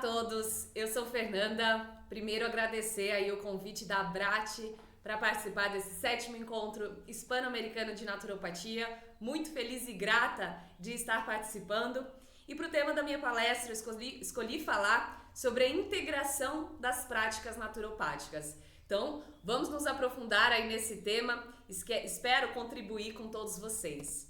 todos, eu sou Fernanda. Primeiro agradecer aí o convite da Abrate para participar desse 7º encontro hispano-americano de naturopatia. Muito feliz e grata de estar participando. E para o tema da minha palestra, eu escolhi falar sobre a integração das práticas naturopáticas. Então, vamos nos aprofundar aí nesse tema. Espero contribuir com todos vocês.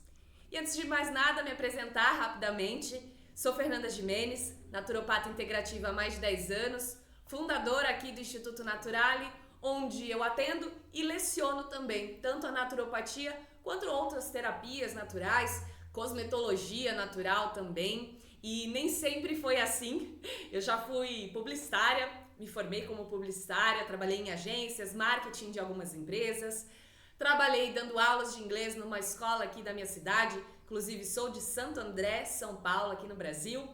E antes de mais nada, me apresentar rapidamente. Sou Fernanda Gimenez, naturopata integrativa há mais de 10 anos, fundadora aqui do Instituto Naturale, onde eu atendo e leciono também, tanto a naturopatia quanto outras terapias naturais, cosmetologia natural também. E nem sempre foi assim. Eu já fui publicitária, me formei como publicitária, trabalhei em agências, marketing de algumas empresas, trabalhei dando aulas de inglês numa escola aqui da minha cidade. Inclusive sou de Santo André, São Paulo, aqui no Brasil.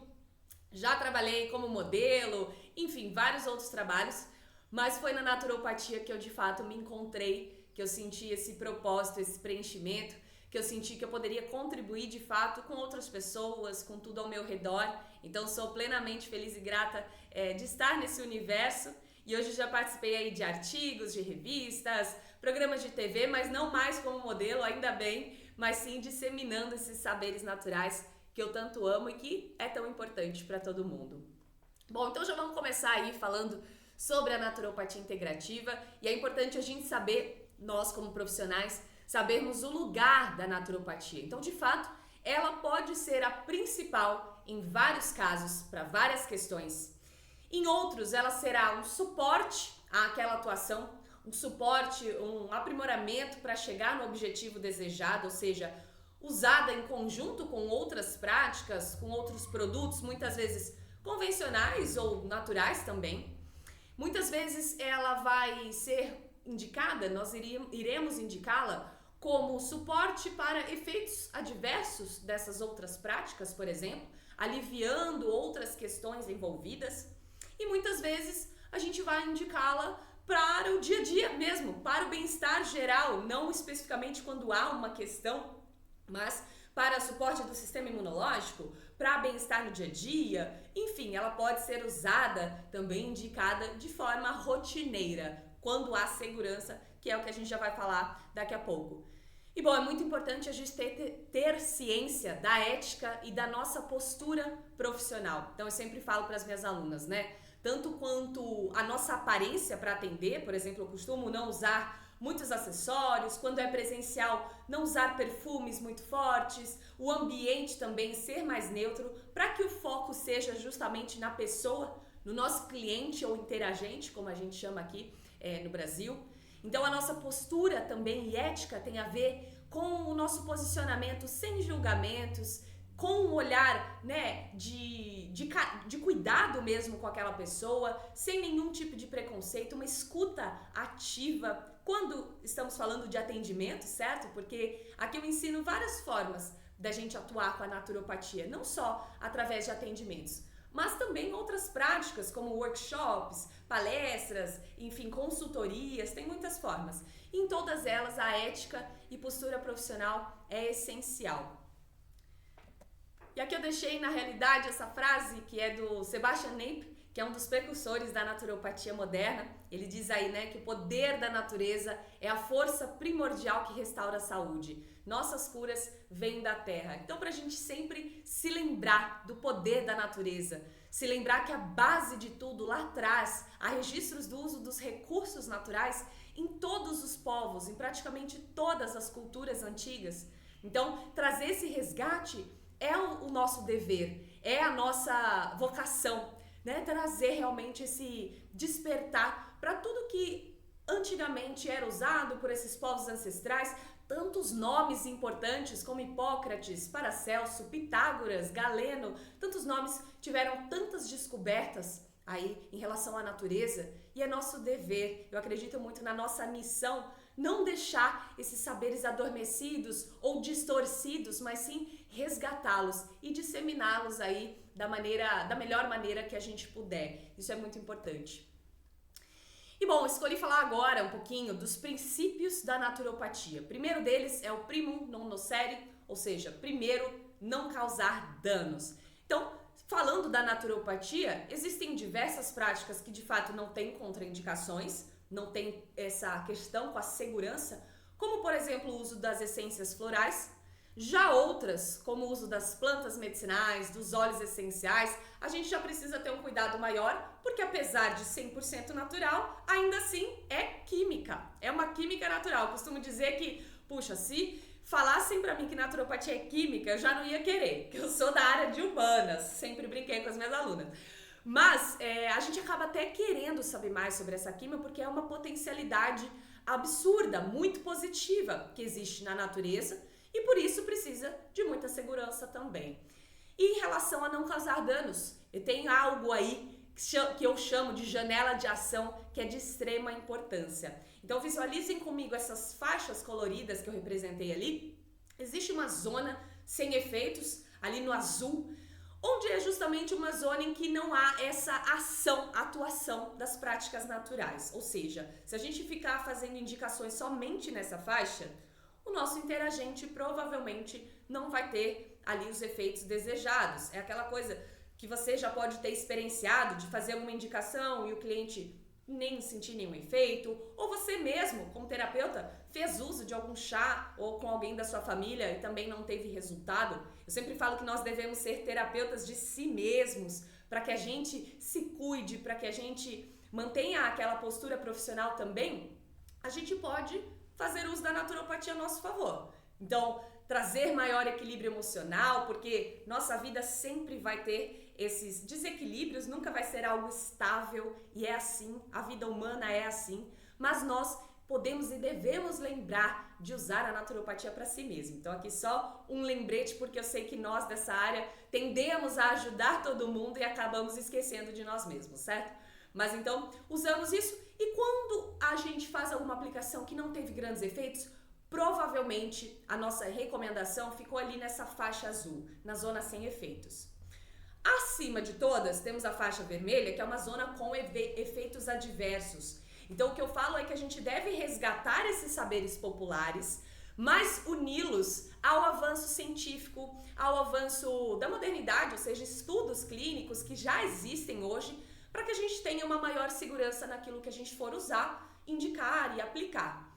Já trabalhei como modelo, enfim, vários outros trabalhos, mas foi na naturopatia que eu de fato me encontrei, que eu senti esse propósito, esse preenchimento, que eu senti que eu poderia contribuir de fato com outras pessoas, com tudo ao meu redor. Então sou plenamente feliz e grata de estar nesse universo. E hoje já participei aí de artigos, de revistas, programas de TV, mas não mais como modelo, ainda bem, mas sim disseminando esses saberes naturais que eu tanto amo e que é tão importante para todo mundo. Bom, então já vamos começar aí falando sobre a naturopatia integrativa, e é importante a gente saber, nós como profissionais, sabermos o lugar da naturopatia. Então, de fato, ela pode ser a principal em vários casos, para várias questões. Em outros, ela será um suporte àquela atuação, um suporte, um aprimoramento para chegar no objetivo desejado, ou seja, usada em conjunto com outras práticas, com outros produtos, muitas vezes convencionais ou naturais também. Muitas vezes ela vai ser indicada, nós iremos indicá-la como suporte para efeitos adversos dessas outras práticas, por exemplo, aliviando outras questões envolvidas. E muitas vezes a gente vai indicá-la para o dia a dia mesmo, para o bem-estar geral, não especificamente quando há uma questão, mas para suporte do sistema imunológico, para bem-estar no dia a dia. Enfim, ela pode ser usada, também indicada de forma rotineira, quando há segurança, que é o que a gente já vai falar daqui a pouco. E bom, é muito importante a gente ter ciência da ética e da nossa postura profissional. Então eu sempre falo para as minhas alunas, né? Tanto quanto a nossa aparência para atender, por exemplo, eu costumo não usar muitos acessórios, quando é presencial, não usar perfumes muito fortes, o ambiente também ser mais neutro, para que o foco seja justamente na pessoa, no nosso cliente ou interagente, como a gente chama aqui no Brasil. Então a nossa postura também e ética tem a ver com o nosso posicionamento sem julgamentos, com um olhar, né, de cuidado mesmo com aquela pessoa, sem nenhum tipo de preconceito, uma escuta ativa quando estamos falando de atendimento, certo? Porque aqui eu ensino várias formas da gente atuar com a naturopatia, não só através de atendimentos, mas também outras práticas como workshops, palestras, enfim, consultorias, tem muitas formas. Em todas elas, a ética e postura profissional é essencial. E aqui eu deixei, na realidade, essa frase que é do Sebastian Nepe, que é um dos precursores da naturopatia moderna. Ele diz aí, né, que o poder da natureza é a força primordial que restaura a saúde. Nossas curas vêm da terra. Então, para a gente sempre se lembrar do poder da natureza, se lembrar que a base de tudo lá atrás, há registros do uso dos recursos naturais em todos os povos, em todas as culturas antigas. Então, trazer esse resgate é o nosso dever, é a nossa vocação, né? Trazer realmente esse despertar para tudo que antigamente era usado por esses povos ancestrais, tantos nomes importantes como Hipócrates, Paracelso, Pitágoras, Galeno, tantos nomes tiveram tantas descobertas aí em relação à natureza, e é nosso dever, eu acredito muito na nossa missão, não deixar esses saberes adormecidos ou distorcidos, mas sim resgatá-los e disseminá-los aí da melhor maneira que a gente puder. Isso é muito importante. E bom, escolhi falar agora um pouquinho dos princípios da naturopatia. O primeiro deles é o primum non nocere, ou seja, primeiro, não causar danos. Então, falando da naturopatia, existem diversas práticas que de fato não têm contraindicações, não tem essa questão com a segurança, como por exemplo o uso das essências florais. Já outras, como o uso das plantas medicinais, dos óleos essenciais, a gente já precisa ter um cuidado maior, porque apesar de 100% natural, ainda assim é química. É uma química natural. Eu costumo dizer que, puxa, se falassem pra mim que naturopatia é química, eu já não ia querer, porque eu sou da área de humanas, sempre brinquei com as minhas alunas. Mas a gente acaba até querendo saber mais sobre essa química, porque é uma potencialidade absurda, muito positiva que existe na natureza, e por isso precisa de muita segurança também. E em relação a não causar danos, eu tenho algo aí que eu chamo de janela de ação, que é de extrema importância. Então visualizem comigo essas faixas coloridas que eu representei ali. Existe uma zona sem efeitos, ali no azul, onde é justamente uma zona em que não há essa atuação das práticas naturais. Ou seja, se a gente ficar fazendo indicações somente nessa faixa, o nosso interagente provavelmente não vai ter ali os efeitos desejados. É aquela coisa que você já pode ter experienciado de fazer uma indicação e o cliente nem sentir nenhum efeito, ou você mesmo, como terapeuta, fez uso de algum chá ou com alguém da sua família e também não teve resultado. Eu sempre falo que nós devemos ser terapeutas de si mesmos, para que a gente se cuide, para que a gente mantenha aquela postura profissional também. A gente pode fazer uso da naturopatia a nosso favor. Então, trazer maior equilíbrio emocional, porque nossa vida sempre vai ter esses desequilíbrios, nunca vai ser algo estável, e é assim, a vida humana é assim, mas nós podemos e devemos lembrar de usar a naturopatia para si mesmo. Então aqui só um lembrete, porque eu sei que nós dessa área tendemos a ajudar todo mundo e acabamos esquecendo de nós mesmos, certo? Mas então, usamos isso, e quando a gente faz alguma aplicação que não teve grandes efeitos, provavelmente a nossa recomendação ficou ali nessa faixa azul, na zona sem efeitos. Acima de todas, temos a faixa vermelha, que é uma zona com efeitos adversos. Então, o que eu falo é que a gente deve resgatar esses saberes populares, mas uni-los ao avanço científico, ao avanço da modernidade, ou seja, estudos clínicos que já existem hoje, para que a gente tenha uma maior segurança naquilo que a gente for usar, indicar e aplicar.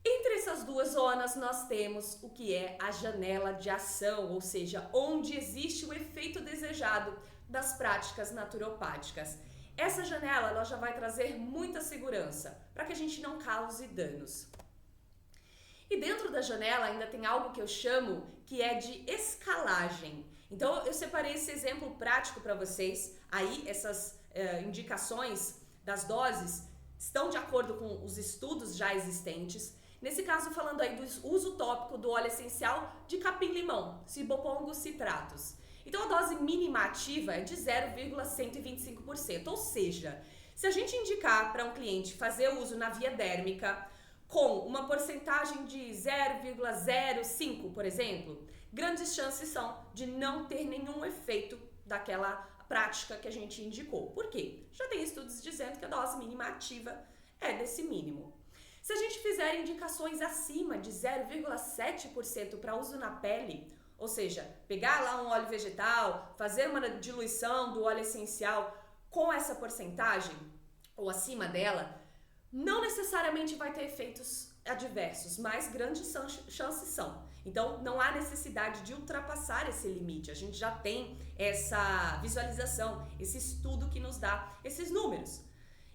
Entre essas duas zonas, nós temos o que é a janela de ação, ou seja, onde existe o efeito desejado das práticas naturopáticas. Essa janela ela já vai trazer muita segurança para que a gente não cause danos. E dentro da janela ainda tem algo que eu chamo que é de escalagem. Então eu separei esse exemplo prático para vocês. Aí essas indicações das doses estão de acordo com os estudos já existentes. Nesse caso, falando aí do uso tópico do óleo essencial de capim-limão, Cibopongos citratus. Então, a dose mínima ativa é de 0,125%, ou seja, se a gente indicar para um cliente fazer uso na via dérmica com uma porcentagem de 0,05, por exemplo, grandes chances são de não ter nenhum efeito daquela prática que a gente indicou. Por quê? Já tem estudos dizendo que a dose mínima ativa é desse mínimo. Se a gente fizer indicações acima de 0,7% para uso na pele, ou seja, pegar lá um óleo vegetal, fazer uma diluição do óleo essencial com essa porcentagem ou acima dela, não necessariamente vai ter efeitos adversos, mas grandes chances são. Então, não há necessidade de ultrapassar esse limite. A gente já tem essa visualização, esse estudo que nos dá esses números.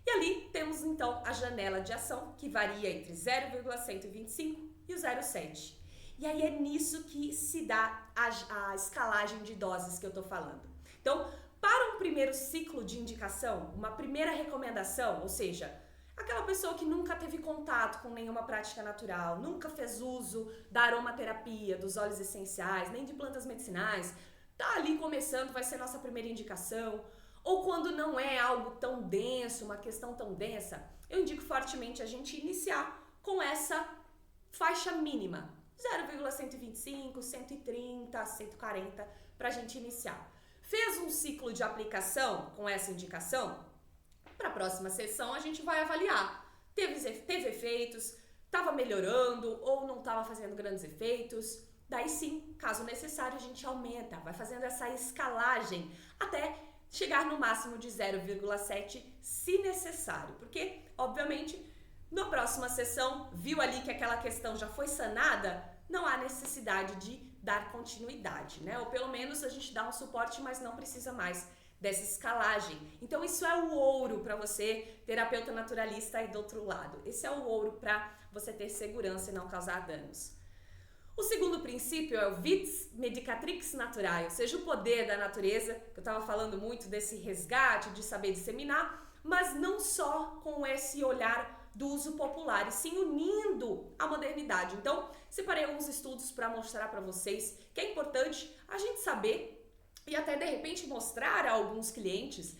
E ali temos então a janela de ação, que varia entre 0,125 e o 0,7. E aí é nisso que se dá a escalagem de doses que eu tô falando. Então, para um primeiro ciclo de indicação, uma primeira recomendação, ou seja, aquela pessoa que nunca teve contato com nenhuma prática natural, nunca fez uso da aromaterapia, dos óleos essenciais, nem de plantas medicinais, tá ali começando, vai ser nossa primeira indicação. Ou quando não é algo tão denso, uma questão tão densa, eu indico fortemente a gente iniciar com essa faixa mínima, 0,125, 130, 140, para a gente iniciar. Fez um ciclo de aplicação com essa indicação? Para a próxima sessão a gente vai avaliar. Teve efeitos, estava melhorando ou não estava fazendo grandes efeitos. Daí sim, caso necessário, a gente aumenta, vai fazendo essa escalagem até chegar no máximo de 0,7 se necessário, porque, obviamente, na próxima sessão, viu ali que aquela questão já foi sanada, não há necessidade de dar continuidade, né? Ou pelo menos a gente dá um suporte, mas não precisa mais dessa escalagem. Então isso é o ouro para você, terapeuta naturalista aí do outro lado. Esse é o ouro para você ter segurança e não causar danos. O segundo princípio é o Vits Medicatrix Naturae, ou seja, o poder da natureza, que eu estava falando muito desse resgate, de saber disseminar, mas não só com esse olhar do uso popular, e sim unindo a modernidade. Então, separei alguns estudos para mostrar para vocês que é importante a gente saber e até de repente mostrar a alguns clientes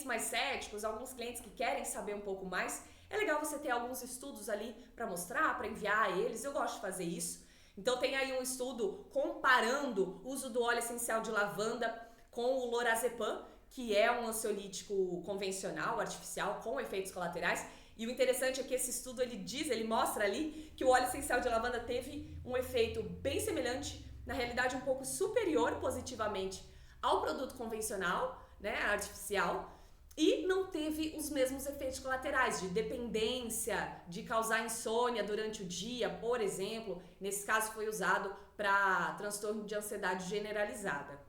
mais céticos, alguns clientes que querem saber um pouco mais. É legal você ter alguns estudos ali para mostrar, para enviar a eles, eu gosto de fazer isso. Então tem aí um estudo comparando o uso do óleo essencial de lavanda com o lorazepam, que é um ansiolítico convencional, artificial, com efeitos colaterais. E o interessante é que esse estudo ele mostra ali que o óleo essencial de lavanda teve um efeito bem semelhante, na realidade um pouco superior positivamente ao produto convencional, né, artificial, e não teve os mesmos efeitos colaterais de dependência, de causar insônia durante o dia, por exemplo. Nesse caso foi usado para transtorno de ansiedade generalizada.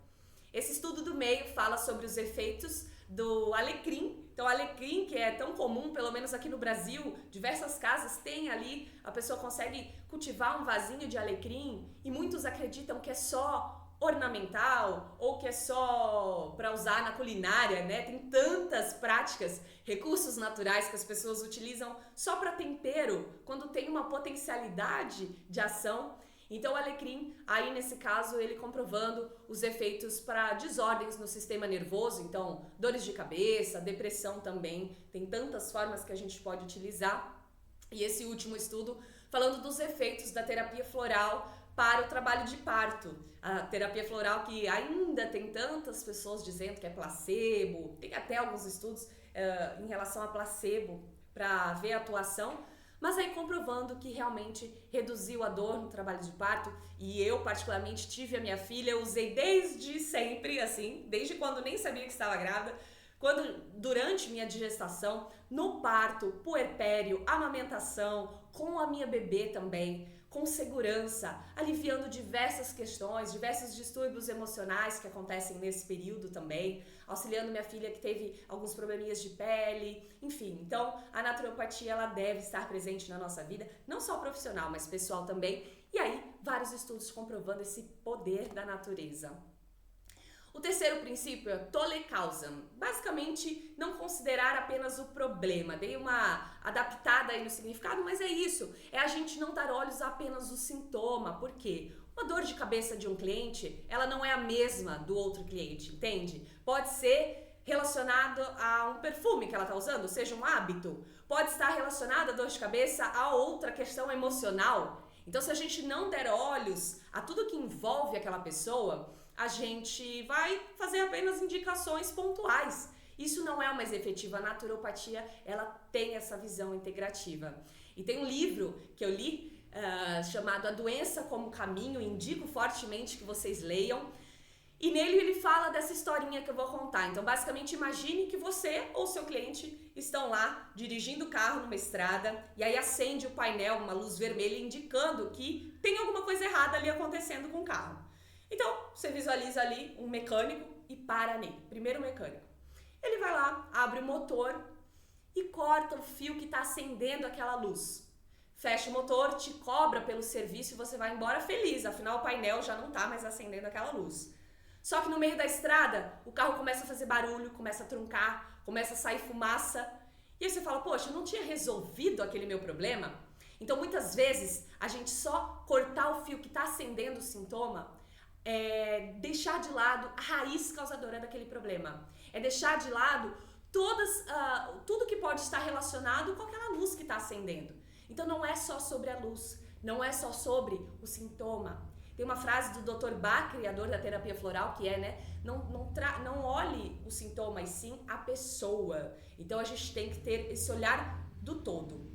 Esse estudo do meio fala sobre os efeitos do alecrim. Então, o alecrim, que é tão comum, pelo menos aqui no Brasil, diversas casas têm ali, a pessoa consegue cultivar um vasinho de alecrim e muitos acreditam que é só ornamental ou que é só para usar na culinária, né? Tem tantas práticas, recursos naturais que as pessoas utilizam só para tempero, quando tem uma potencialidade de ação. Então o alecrim, aí nesse caso, ele comprovando os efeitos para desordens no sistema nervoso, então dores de cabeça, depressão também, tem tantas formas que a gente pode utilizar. E esse último estudo falando dos efeitos da terapia floral para o trabalho de parto. A terapia floral que ainda tem tantas pessoas dizendo que é placebo, tem até alguns estudos em relação a placebo para ver a atuação, mas aí comprovando que realmente reduziu a dor no trabalho de parto. E eu particularmente tive a minha filha, eu usei desde sempre, assim, desde quando nem sabia que estava grávida, durante minha gestação, no parto, puerpério, amamentação, com a minha bebê também, com segurança, aliviando diversas questões, diversos distúrbios emocionais que acontecem nesse período também, auxiliando minha filha que teve alguns probleminhas de pele, enfim. Então, a naturopatia ela deve estar presente na nossa vida, não só profissional, mas pessoal também. E aí, vários estudos comprovando esse poder da natureza. O terceiro princípio é tolle causam, basicamente não considerar apenas o problema. Dei uma adaptada aí no significado, mas é isso, é a gente não dar olhos a apenas o sintoma. Por quê? Uma dor de cabeça de um cliente, ela não é a mesma do outro cliente, entende? Pode ser relacionado a um perfume que ela está usando, seja um hábito. Pode estar relacionado a dor de cabeça a outra questão emocional. Então, se a gente não der olhos a tudo que envolve aquela pessoa, a gente vai fazer apenas indicações pontuais. Isso não é o mais efetivo. A naturopatia, ela tem essa visão integrativa. E tem um livro que eu li chamado A Doença como Caminho, indico fortemente que vocês leiam. E nele ele fala dessa historinha que eu vou contar. Então, basicamente, imagine que você ou seu cliente estão lá dirigindo o carro numa estrada e aí acende o painel, uma luz vermelha, indicando que tem alguma coisa errada ali acontecendo com o carro. Então, você visualiza ali um mecânico e para nele. Primeiro mecânico. Ele vai lá, abre o motor e corta o fio que está acendendo aquela luz. Fecha o motor, te cobra pelo serviço e você vai embora feliz. Afinal, o painel já não está mais acendendo aquela luz. Só que no meio da estrada, o carro começa a fazer barulho, começa a truncar, começa a sair fumaça. E aí você fala, poxa, eu não tinha resolvido aquele meu problema? Então, muitas vezes, a gente só cortar o fio que está acendendo o sintoma é deixar de lado a raiz causadora daquele problema. É deixar de lado tudo que pode estar relacionado com aquela luz que está acendendo. Então não é só sobre a luz, não é só sobre o sintoma. Tem uma frase do Dr. Bach, criador da terapia floral, que é, não olhe o sintoma, e sim a pessoa. Então a gente tem que ter esse olhar do todo.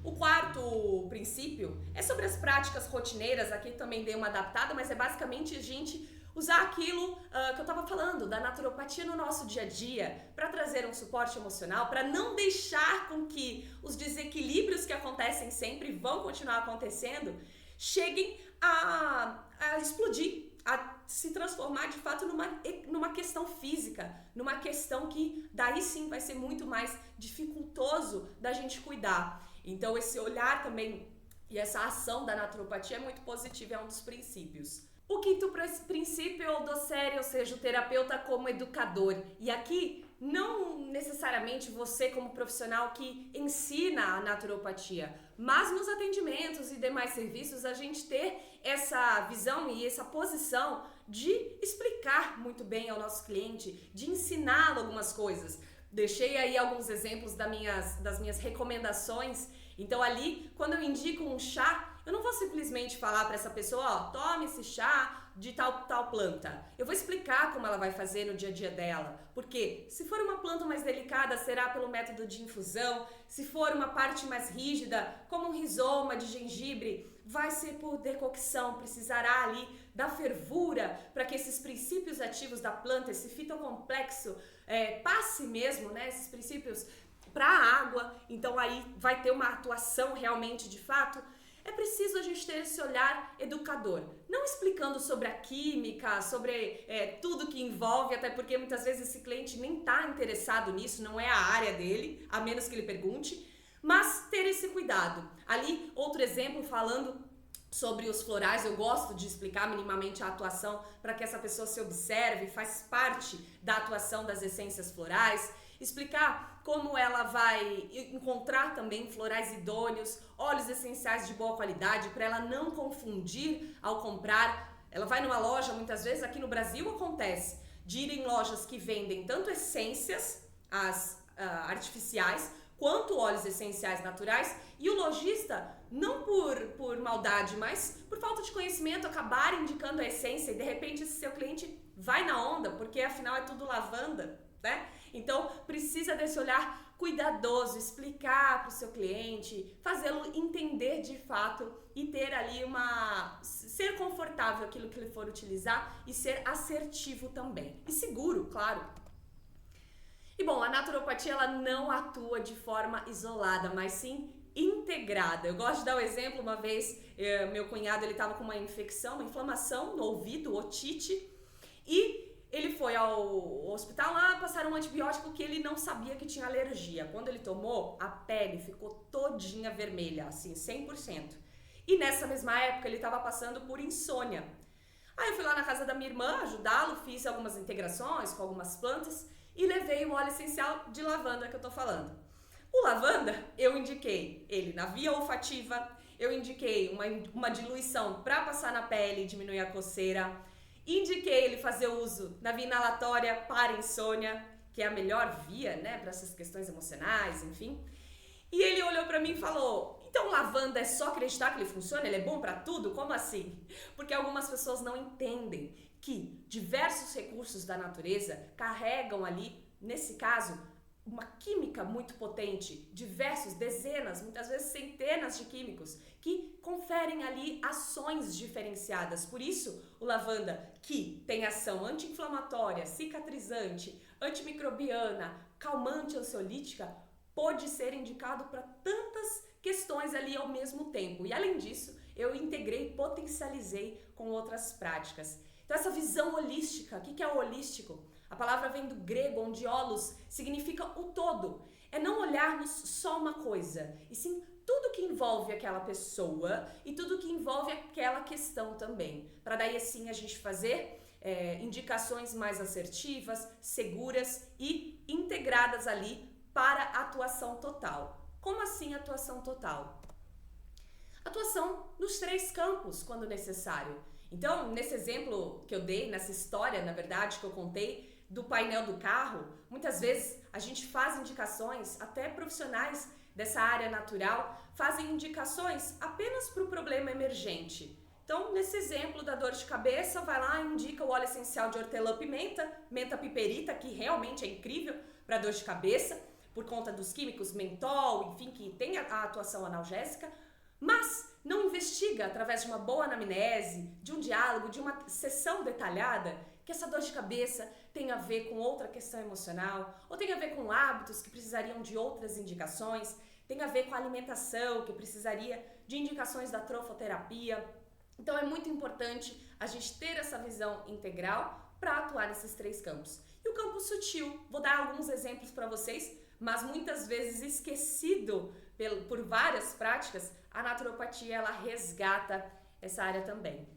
O quarto princípio é sobre as práticas rotineiras. Aqui também dei uma adaptada, mas é basicamente a gente usar aquilo que eu estava falando, da naturopatia no nosso dia a dia, para trazer um suporte emocional, para não deixar com que os desequilíbrios que acontecem sempre vão continuar acontecendo, cheguem a explodir, a se transformar de fato numa questão física, numa questão que daí sim vai ser muito mais dificultoso da gente cuidar. Então esse olhar também e essa ação da naturopatia é muito positiva, é um dos princípios. O quinto princípio é o docere, ou seja, o terapeuta como educador. E aqui, não necessariamente você como profissional que ensina a naturopatia, mas nos atendimentos e demais serviços a gente ter essa visão e essa posição de explicar muito bem ao nosso cliente, de ensiná-lo algumas coisas. Deixei aí alguns exemplos das minhas recomendações. Então ali, quando eu indico um chá, eu não vou simplesmente falar para essa pessoa, ó, tome esse chá de tal planta. Eu vou explicar como ela vai fazer no dia a dia dela. Porque se for uma planta mais delicada, será pelo método de infusão. Se for uma parte mais rígida, como um rizoma de gengibre, vai ser por decocção. Precisará ali da fervura para que esses princípios ativos da planta, esse fitocomplexo, passe mesmo, né, esses princípios para a água. Então aí vai ter uma atuação realmente de fato. É preciso a gente ter esse olhar educador, não explicando sobre a química, sobre tudo que envolve, até porque muitas vezes esse cliente nem está interessado nisso, não é a área dele, a menos que ele pergunte, mas ter esse cuidado. Ali, outro exemplo falando sobre os florais, eu gosto de explicar minimamente a atuação para que essa pessoa se observe, faz parte da atuação das essências florais. Explicar como ela vai encontrar também florais idôneos, óleos essenciais de boa qualidade, para ela não confundir ao comprar. Ela vai numa loja, muitas vezes aqui no Brasil acontece, de ir em lojas que vendem tanto essências, as artificiais, quanto óleos essenciais naturais, e o lojista, não por maldade, mas por falta de conhecimento, acabar indicando a essência e de repente esse seu cliente vai na onda, porque afinal é tudo lavanda, né? Então, precisa desse olhar cuidadoso, explicar para o seu cliente, fazê-lo entender de fato e ter ali ser confortável aquilo que ele for utilizar e ser assertivo também. E seguro, claro. E bom, a naturopatia ela não atua de forma isolada, mas sim integrada. Eu gosto de dar o exemplo, uma vez meu cunhado ele estava com uma infecção, uma inflamação no ouvido, otite, e ele foi ao hospital lá, passaram um antibiótico que ele não sabia que tinha alergia. Quando ele tomou, a pele ficou todinha vermelha, assim, 100%. E nessa mesma época ele estava passando por insônia. Aí eu fui lá na casa da minha irmã ajudá-lo, fiz algumas integrações com algumas plantas e levei o óleo essencial de lavanda que eu tô falando. O lavanda, eu indiquei ele na via olfativa, eu indiquei uma diluição para passar na pele e diminuir a coceira. Indiquei ele fazer uso na via inalatória para insônia, que é a melhor via, né, para essas questões emocionais, enfim. E ele olhou para mim e falou, então lavanda é só acreditar que ele funciona? Ele é bom para tudo? Como assim? Porque algumas pessoas não entendem que diversos recursos da natureza carregam ali, nesse caso, uma química muito potente, diversos, dezenas, muitas vezes centenas de químicos que conferem ali ações diferenciadas. Por isso, o lavanda, que tem ação anti-inflamatória, cicatrizante, antimicrobiana, calmante, ansiolítica, pode ser indicado para tantas questões ali ao mesmo tempo. E além disso, eu integrei, potencializei com outras práticas. Então essa visão holística, o que é o holístico? A palavra vem do grego, onde holos significa o todo. É não olharmos só uma coisa, e sim tudo que envolve aquela pessoa e tudo que envolve aquela questão também. Para daí assim a gente fazer indicações mais assertivas, seguras e integradas ali para atuação total. Como assim atuação total? Atuação nos 3 campos, quando necessário. Então, nesse exemplo que eu dei, nessa história, na verdade, que eu contei, do painel do carro, muitas vezes a gente faz indicações, até profissionais dessa área natural, fazem indicações apenas para o problema emergente. Então, nesse exemplo da dor de cabeça, vai lá e indica o óleo essencial de hortelã-pimenta, menta piperita, que realmente é incrível para dor de cabeça. por conta dos químicos mentol, enfim, que tem a atuação analgésica, mas não investiga através de uma boa anamnese, de um diálogo, de uma sessão detalhada, que essa dor de cabeça tem a ver com outra questão emocional, ou tem a ver com hábitos que precisariam de outras indicações, tem a ver com a alimentação, que precisaria de indicações da trofoterapia. Então é muito importante a gente ter essa visão integral para atuar nesses 3 campos. E o campo sutil, vou dar alguns exemplos para vocês, mas muitas vezes esquecido por várias práticas, a naturopatia ela resgata essa área também.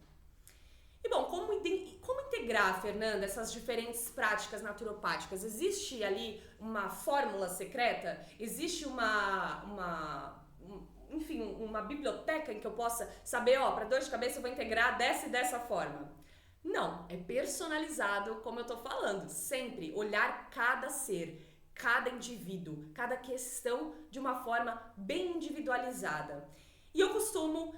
E bom, como integrar, Fernanda, essas diferentes práticas naturopáticas? Existe ali uma fórmula secreta? Existe uma biblioteca em que eu possa saber, para dor de cabeça eu vou integrar dessa e dessa forma? Não, é personalizado, como eu tô falando, sempre olhar cada ser, cada indivíduo, cada questão de uma forma bem individualizada. E eu costumo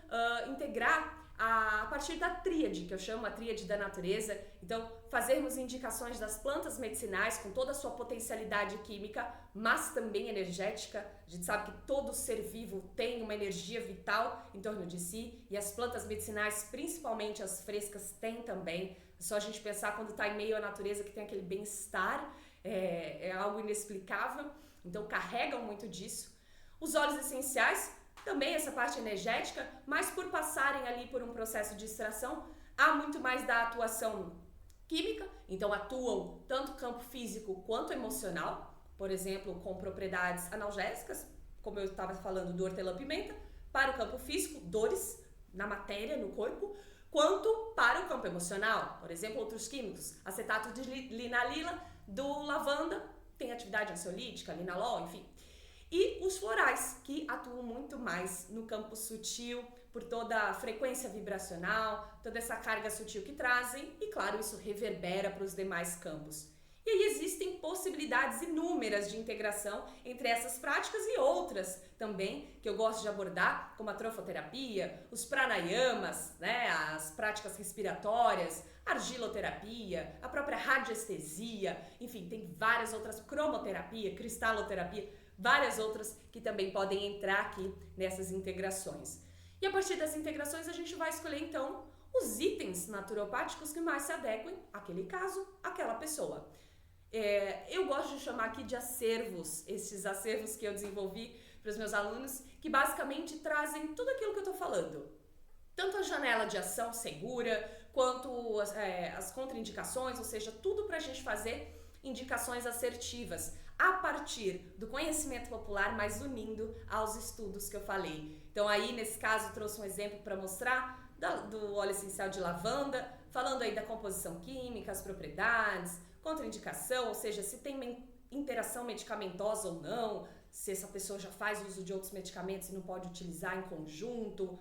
integrar a partir da tríade, que eu chamo a tríade da natureza. Então, fazermos indicações das plantas medicinais com toda a sua potencialidade química, mas também energética. A gente sabe que todo ser vivo tem uma energia vital em torno de si, e as plantas medicinais, principalmente as frescas, têm também. É só a gente pensar quando está em meio à natureza que tem aquele bem-estar, é algo inexplicável. Então, carregam muito disso. Os óleos essenciais, também essa parte energética, mas por passarem ali por um processo de extração, há muito mais da atuação química, então atuam tanto campo físico quanto emocional, por exemplo, com propriedades analgésicas, como eu estava falando do hortelã-pimenta, para o campo físico, dores na matéria, no corpo, quanto para o campo emocional, por exemplo, outros químicos, acetato de linalila do lavanda, tem atividade ansiolítica, linalol, enfim. E os florais, que atuam muito mais no campo sutil, por toda a frequência vibracional, toda essa carga sutil que trazem, e claro, isso reverbera para os demais campos. E aí existem possibilidades inúmeras de integração entre essas práticas e outras também, que eu gosto de abordar, como a trofoterapia, os pranayamas, né, as práticas respiratórias, argiloterapia, a própria radiestesia, enfim, tem várias outras, cromoterapia, cristaloterapia, várias outras que também podem entrar aqui nessas integrações. E a partir das integrações a gente vai escolher então os itens naturopáticos que mais se adequem àquele caso, àquela pessoa. Eu gosto de chamar aqui de acervos, esses acervos que eu desenvolvi para os meus alunos, que basicamente trazem tudo aquilo que eu estou falando. Tanto a janela de ação segura, quanto as contraindicações, ou seja, tudo para a gente fazer indicações assertivas, a partir do conhecimento popular, mas unindo aos estudos que eu falei. Então aí, nesse caso, trouxe um exemplo para mostrar do óleo essencial de lavanda, falando aí da composição química, as propriedades, contraindicação, ou seja, se tem interação medicamentosa ou não, se essa pessoa já faz uso de outros medicamentos e não pode utilizar em conjunto.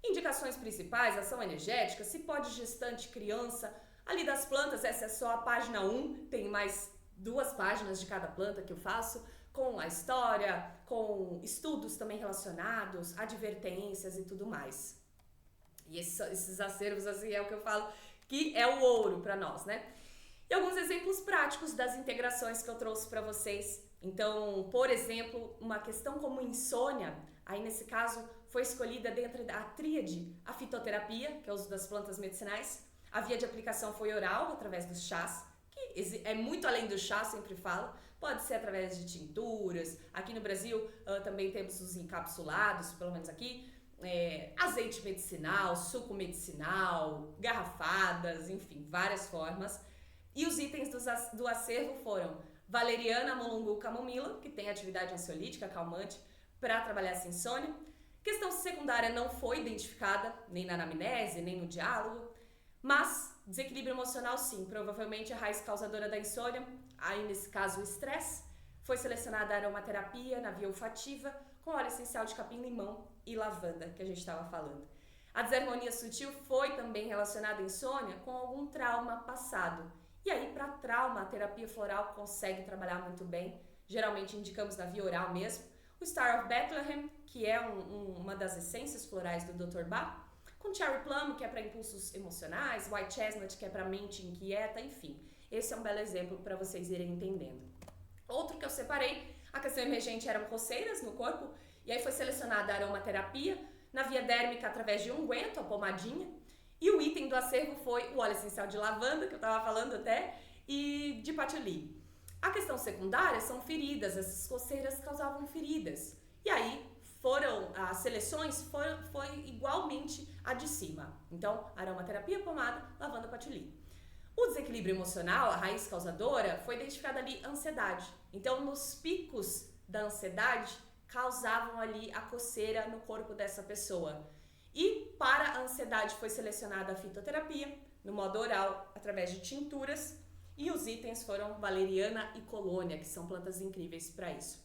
Indicações principais, ação energética, se pode gestante, criança. Ali das plantas, essa é só a página 1, tem mais 2 páginas de cada planta que eu faço, com a história, com estudos também relacionados, advertências e tudo mais. E esses acervos, assim, é o que eu falo que é o ouro para nós, né? E alguns exemplos práticos das integrações que eu trouxe para vocês. Então, por exemplo, uma questão como insônia, aí nesse caso foi escolhida dentro da tríade a fitoterapia, que é o uso das plantas medicinais. A via de aplicação foi oral, através dos chás, que é muito além do chá, sempre falo. Pode ser através de tinturas. Aqui no Brasil também temos os encapsulados, pelo menos aqui. Azeite medicinal, suco medicinal, garrafadas, enfim, várias formas. E os itens do acervo foram valeriana, mulungu, camomila, que tem atividade ansiolítica, calmante, para trabalhar essa insônia. Questão secundária não foi identificada, nem na anamnese, nem no diálogo, mas desequilíbrio emocional sim, provavelmente a raiz causadora da insônia, aí nesse caso o estresse. Foi selecionada a aromaterapia na via olfativa, com óleo essencial de capim-limão e lavanda, que a gente estava falando. A desarmonia sutil foi também relacionada à insônia com algum trauma passado. E aí, para trauma, a terapia floral consegue trabalhar muito bem. Geralmente indicamos na via oral mesmo. O Star of Bethlehem, que é uma das essências florais do Dr. Bach, com Cherry Plum, que é para impulsos emocionais, White Chestnut, que é para mente inquieta, enfim. Esse é um belo exemplo para vocês irem entendendo. Outro que eu separei, A questão emergente eram coceiras no corpo, e aí foi selecionada a aromaterapia na via dérmica através de unguento, a pomadinha, e o item do acervo foi o óleo essencial de lavanda, que eu estava falando até, e de patchouli. A questão secundária são feridas, essas coceiras causavam feridas. E aí as seleções foi igualmente a de cima. Então, aromaterapia, pomada, lavanda, patchouli. O desequilíbrio emocional, a raiz causadora, foi identificada ali ansiedade. Então, nos picos da ansiedade, causavam ali a coceira no corpo dessa pessoa. E para a ansiedade foi selecionada a fitoterapia, no modo oral, através de tinturas, e os itens foram valeriana e colônia, que são plantas incríveis para isso.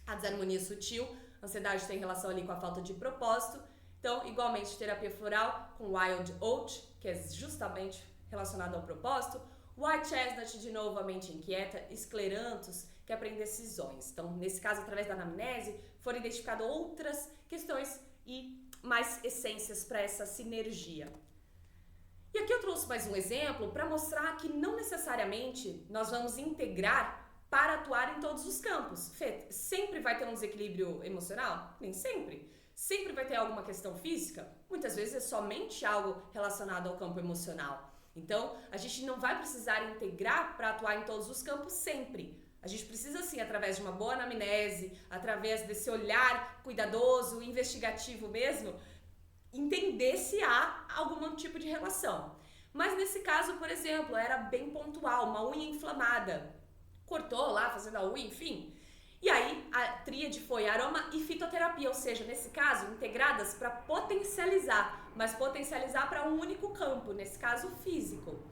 A desarmonia sutil, a ansiedade tem relação ali com a falta de propósito, então igualmente terapia floral com wild oat, que é justamente relacionado ao propósito, white chestnut, de novo, a mente inquieta, escleranthus, que é para indecisões. Então, nesse caso, através da anamnese, foram identificadas outras questões e mais essências para essa sinergia. E aqui eu trouxe mais um exemplo para mostrar que não necessariamente nós vamos integrar para atuar em todos os campos. Fê, sempre vai ter um desequilíbrio emocional? Nem sempre. Sempre vai ter alguma questão física? Muitas vezes é somente algo relacionado ao campo emocional. Então, a gente não vai precisar integrar para atuar em todos os campos sempre. A gente precisa, sim, através de uma boa anamnese, através desse olhar cuidadoso, investigativo mesmo, entender se há algum tipo de relação. Mas nesse caso, por exemplo, era bem pontual, uma unha inflamada. Cortou lá, fazendo a unha, enfim. E aí, a tríade foi aroma e fitoterapia, ou seja, nesse caso, integradas para potencializar, mas potencializar para um único campo, nesse caso, físico.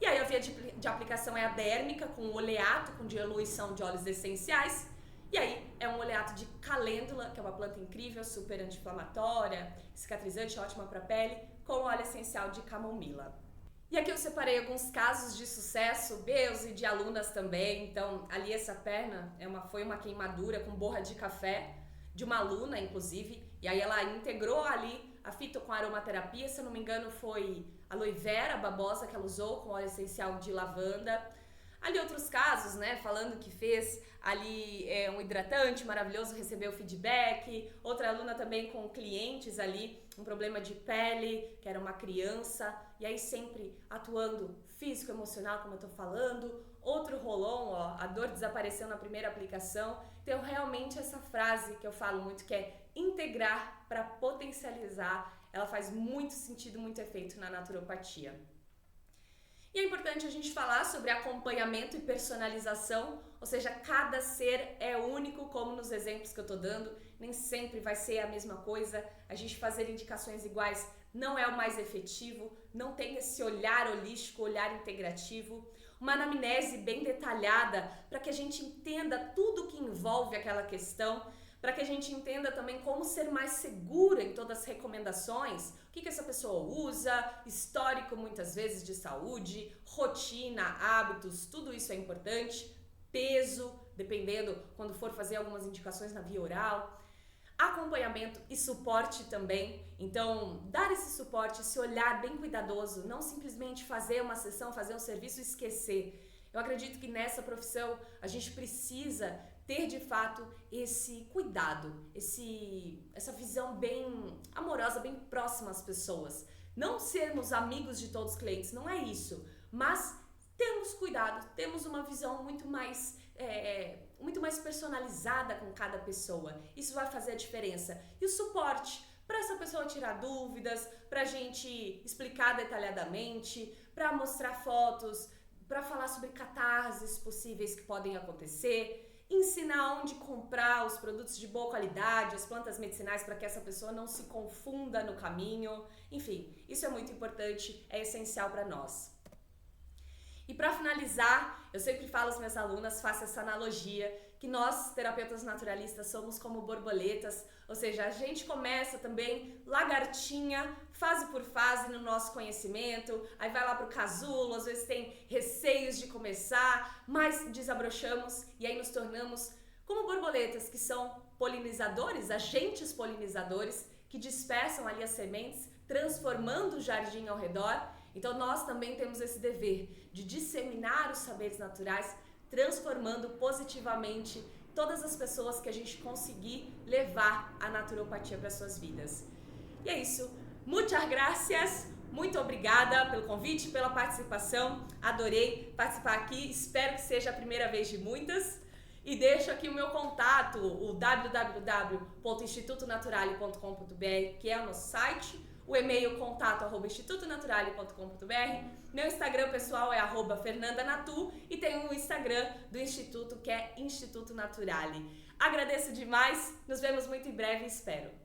E aí a via de aplicação é a dérmica, com oleato, com diluição de óleos essenciais. E aí é um oleato de calêndula, que é uma planta incrível, super anti-inflamatória, cicatrizante, ótima para a pele, com óleo essencial de camomila. E aqui eu separei alguns casos de sucesso, meus e de alunas também. Então, ali essa perna foi uma queimadura com borra de café, de uma aluna, inclusive. E aí ela integrou ali a fito com aromaterapia, se eu não me engano foi aloe vera babosa que ela usou com óleo essencial de lavanda. Ali outros casos, né, falando que fez ali um hidratante maravilhoso, recebeu feedback. Outra aluna também com clientes ali, um problema de pele, que era uma criança. E aí sempre atuando físico, emocional, como eu tô falando. Outro rolon, ó, a dor desapareceu na primeira aplicação. Então realmente essa frase que eu falo muito, que é integrar para potencializar, ela faz muito sentido, muito efeito na naturopatia. E é importante a gente falar sobre acompanhamento e personalização, ou seja, cada ser é único, como nos exemplos que eu tô dando, nem sempre vai ser a mesma coisa. A gente fazer indicações iguais não é o mais efetivo, não tem esse olhar holístico, olhar integrativo. Uma anamnese bem detalhada para que a gente entenda tudo que envolve aquela questão, para que a gente entenda também como ser mais segura em todas as recomendações, o que essa pessoa usa, histórico muitas vezes de saúde, rotina, hábitos, tudo isso é importante, peso, dependendo quando for fazer algumas indicações na via oral, acompanhamento e suporte também. Então, dar esse suporte, esse olhar bem cuidadoso, não simplesmente fazer uma sessão, fazer um serviço e esquecer. Eu acredito que nessa profissão a gente precisa ter de fato esse cuidado, essa visão bem amorosa, bem próxima às pessoas. Não sermos amigos de todos os clientes, não é isso, mas termos cuidado, temos uma visão muito mais personalizada com cada pessoa. Isso vai fazer a diferença. E o suporte, para essa pessoa tirar dúvidas, para a gente explicar detalhadamente, para mostrar fotos, para falar sobre catarses possíveis que podem acontecer, ensinar onde comprar os produtos de boa qualidade, as plantas medicinais, para que essa pessoa não se confunda no caminho. Enfim, isso é muito importante, é essencial para nós. E para finalizar, eu sempre falo às minhas alunas, faço essa analogia, que nós, terapeutas naturalistas, somos como borboletas, ou seja, a gente começa também lagartinha, fase por fase no nosso conhecimento, aí vai lá pro casulo, às vezes tem receios de começar, mas desabrochamos e aí nos tornamos como borboletas, que são polinizadores, agentes polinizadores, que dispersam ali as sementes, transformando o jardim ao redor. Então nós também temos esse dever de disseminar os saberes naturais, transformando positivamente todas as pessoas que a gente conseguir levar a naturopatia para suas vidas. E é isso. Muchas gracias. Muito obrigada pelo convite, pela participação. Adorei participar aqui. Espero que seja a primeira vez de muitas. E deixo aqui o meu contato, o www.institutonaturale.com.br, que é o nosso site. O e-mail contato@institutonaturale.com.br. Meu Instagram pessoal é @fernandanatu e tem o Instagram do Instituto, que é Instituto Naturale. Agradeço demais. Nos vemos muito em breve, espero.